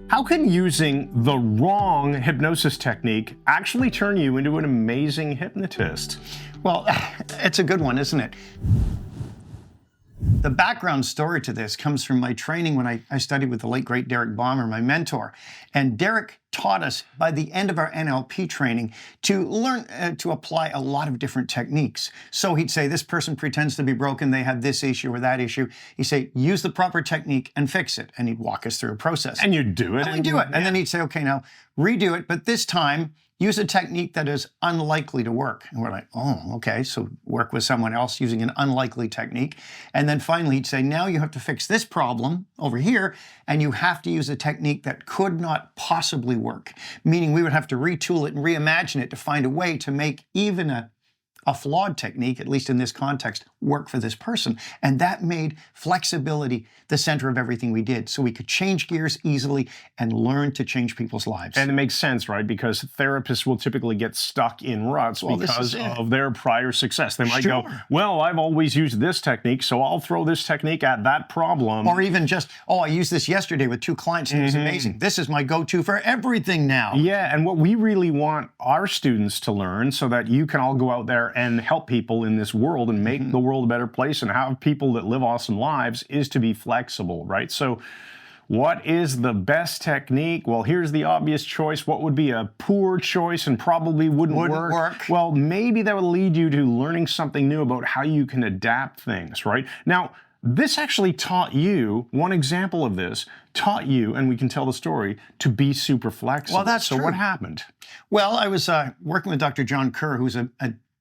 How can using the wrong hypnosis technique actually turn you into an amazing hypnotist? Well, it's a good one, isn't it? The background story to this comes from my training when I studied with the late, great Derek Balmer, my mentor. And Derek taught us by the end of our NLP training to learn to apply a lot of different techniques. So he'd say, this person pretends to be broken, they have this issue or that issue. He'd say, use the proper technique and fix it. And he'd walk us through a process. And you'd do it. And we'd do it. And then he'd say, okay, now redo it, but this time, use a technique that is unlikely to work. And we're like, oh, okay, so work with someone else using an unlikely technique. And then finally he'd say, now you have to fix this problem over here, and you have to use a technique that could not possibly work. Meaning we would have to retool it and reimagine it to find a way to make even a flawed technique, at least in this context, work for this person. And that made flexibility the center of everything we did. So we could change gears easily and learn to change people's lives. And it makes sense, right? Because therapists will typically get stuck in ruts because of their prior success. They might go, well, I've always used this technique, so I'll throw this technique at that problem. Or even just, oh, I used this yesterday with 2 clients and it was amazing. This is my go-to for everything now. Yeah, and what we really want our students to learn so that you can all go out there and help people in this world and make the world a better place and have people that live awesome lives is to be flexible, right? So what is the best technique? Well, here's the obvious choice. What would be a poor choice and probably wouldn't work? Well, maybe that would lead you to learning something new about how you can adapt things, right? Now, this actually taught you, one example of this, taught you, and we can tell the story, to be super flexible. Well, that's true. So what happened? Well, I was working with Dr. John Kerr, who's a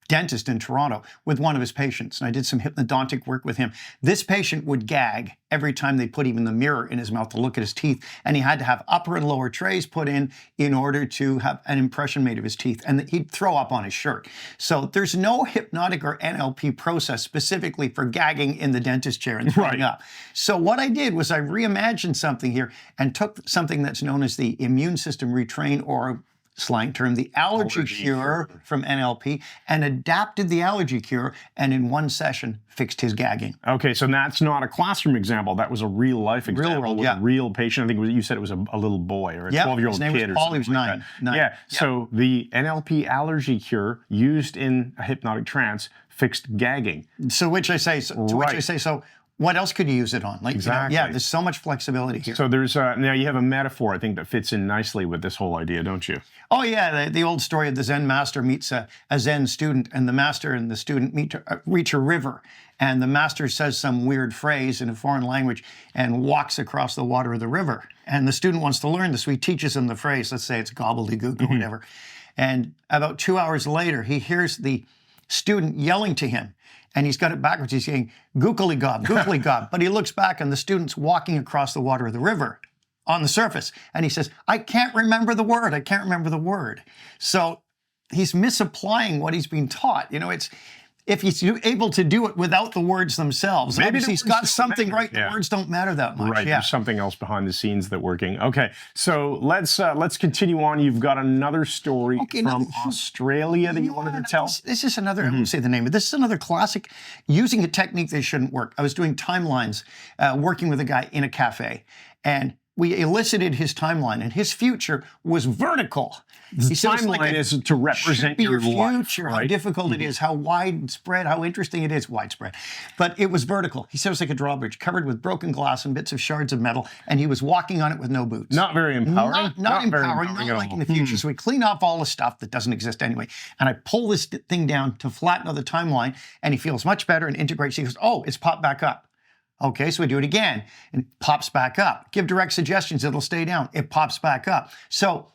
dentist in Toronto, with one of his patients, and I did some hypnodontic work with him. This patient would gag every time they put even the mirror in his mouth to look at his teeth, and he had to have upper and lower trays put in order to have an impression made of his teeth, and he'd throw up on his shirt. So there's no hypnotic or NLP process specifically for gagging in the dentist chair and throwing up. So what I did was I reimagined something here and took something that's known as the immune system retrain, or slang term, the allergy cure from NLP, and adapted the allergy cure, and in one session fixed his gagging. Okay, so that's not a classroom example. That was a real life example. Real world, with a real patient. I think you said it was a little boy or a 12-year-old kid. His name was Paul. He was 9. Yeah, so the NLP allergy cure used in a hypnotic trance fixed gagging. So which I say, so what else could you use it on? Like, exactly. Yeah, there's so much flexibility here. So there's, now you have a metaphor, I think, that fits in nicely with this whole idea, don't you? Oh yeah, the old story of the Zen master meets a Zen student, and the master and the student reach a river, and the master says some weird phrase in a foreign language and walks across the water of the river. And the student wants to learn this, so he teaches him the phrase. Let's say it's gobbledygook or whatever. And about 2 hours later, he hears the student yelling to him, and he's got it backwards. He's saying, gookly gob, gookly gob. But he looks back, and the student's walking across the water of the river on the surface. And he says, I can't remember the word. I can't remember the word. So he's misapplying what he's being taught. You know, it's, if he's able to do it without the words themselves, maybe he's got something right. The words don't matter that much. Right, there's something else behind the scenes that's working. Okay, so let's continue on. You've got another story from Australia that you wanted to tell. This is another, I won't say the name, but this is another classic using a technique that shouldn't work. I was doing timelines, working with a guy in a cafe, and we elicited his timeline, and his future was vertical. The timeline is to represent your future, life, how difficult it is, how widespread, how interesting it is, widespread. But it was vertical. He said it was like a drawbridge covered with broken glass and bits of shards of metal, and he was walking on it with no boots. Not very empowering. Not empowering, not like in the future. So we clean off all the stuff that doesn't exist anyway, and I pull this thing down to flatten out the timeline, and he feels much better and integrates. He goes, oh, it's popped back up. Okay, so we do it again, and it pops back up. Give direct suggestions, it'll stay down. It pops back up. So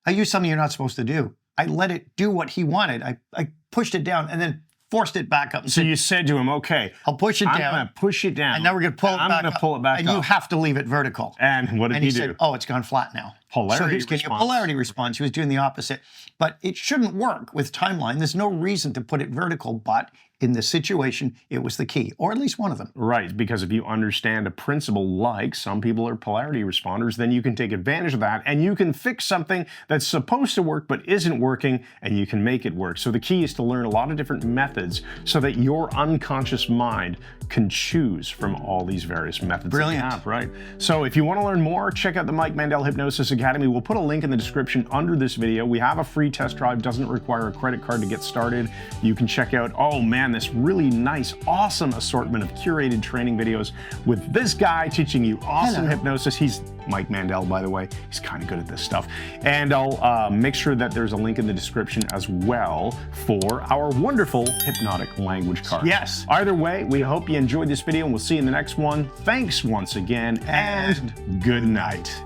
I used something you're not supposed to do. I let it do what he wanted. I pushed it down and then forced it back up. So you said to him, okay, I'll push it down. I'm going to push it down. And now we're going to pull it back up. I'm going to pull it back up. And you have to leave it vertical. And what did he do? Said, oh, it's gone flat now. Polarity so he's getting a polarity response. He was doing the opposite. But it shouldn't work with timeline. There's no reason to put it vertical, but in this situation, it was the key, or at least one of them. Right, because if you understand a principle like some people are polarity responders, then you can take advantage of that and you can fix something that's supposed to work but isn't working, and you can make it work. So the key is to learn a lot of different methods so that your unconscious mind can choose from all these various methods. Brilliant. That you have, right? So if you want to learn more, check out the Mike Mandel Hypnosis Academy. We'll put a link in the description under this video. We have a free test drive, doesn't require a credit card to get started. You can check out, oh man, this really nice, awesome assortment of curated training videos with this guy teaching you awesome hypnosis. He's Mike Mandel, by the way. He's kind of good at this stuff. And I'll make sure that there's a link in the description as well for our wonderful hypnotic language card. Yes. Either way, we hope you enjoyed this video and we'll see you in the next one. Thanks once again and good night.